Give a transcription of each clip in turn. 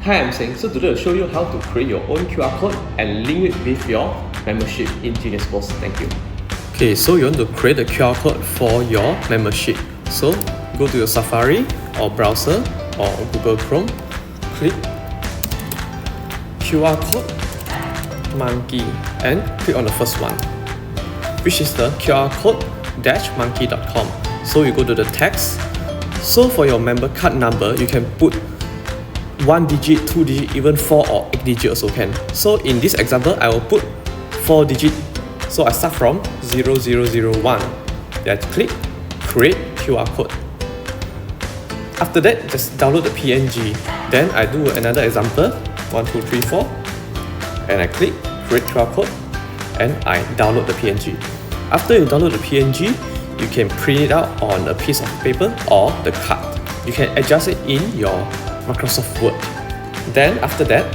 Hi, I'm Seng. So today I'll show you how to create your own QR code and link it with your membership in Genius POS. Thank you. Okay, so you want to create a QR code for your membership. So go to your Safari or browser or Google Chrome, click QR code monkey and click on the first one, which is the QR code-monkey.com. So you go to the text. So for your member card number, you can put 1 digit, 2 digit, even 4 or 8 digit also can. So in this example, I will put 4 digit. So I start from 0001. Then click create QR code. After that, just download the PNG. Then I do another example, 1, 2, 3, 4. And I click create QR code and I download the PNG. After you download the PNG, you can print it out on a piece of paper or the card. You can adjust it in your Microsoft Word. Then after that,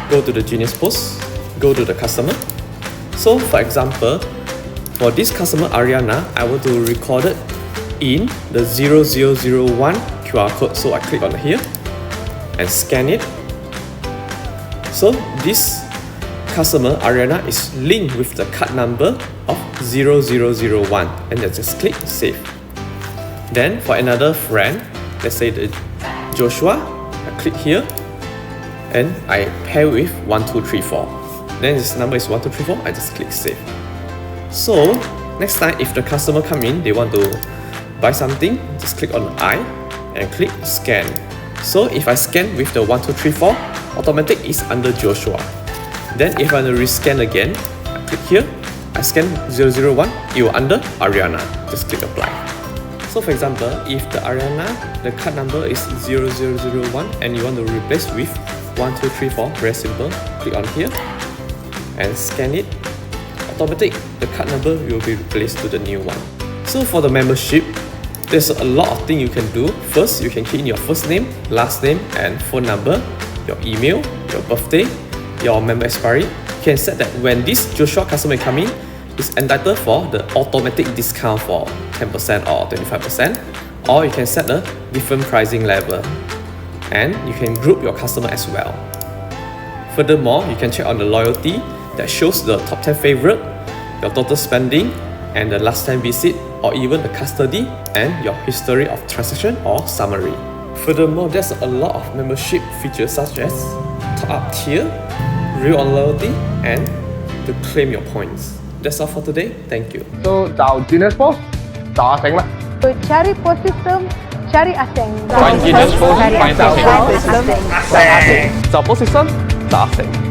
go to the Genius POS, go to the customer. So for example, for this customer Ariana, I want to record it in the 0001 QR code. So I click on here and scan it. So this customer Ariana is linked with the card number of 0001 and then just click save. Then for another friend, let's say the Joshua, I click here and I pair with 1234. Then this number is 1234, I just click save. So next time if the customer come in, they want to buy something, just click on I and click scan. So if I scan with the 1234, automatic is under Joshua. Then if I want to rescan again, I click here, I scan 001, it will under Ariana, just click apply. So for example, if the Ariana, the card number is 0001 and you want to replace with 1234, very simple, click on here and scan it. Automatic, the card number will be replaced to the new one. So for the membership, there's a lot of things you can do. First, you can key in your first name, last name and phone number, your email, your birthday, your member expiry. You can set that when this Joshua customer come in, is entitled for the automatic discount for 10% or 25%, or you can set a different pricing level, and you can group your customer as well. Furthermore, you can check on the loyalty that shows the top 10 favorite, your total spending, and the last time visit, or even the custody and your history of transaction or summary. Furthermore, there's a lot of membership features such as top up tier, real on loyalty, and to claim your points. That's all for today. Thank you. So, 找 Genius POS 找阿成啦。 Cari POS system, cari Aseng. Find Genius POS, find Aseng. 找 找 POS system 找阿成。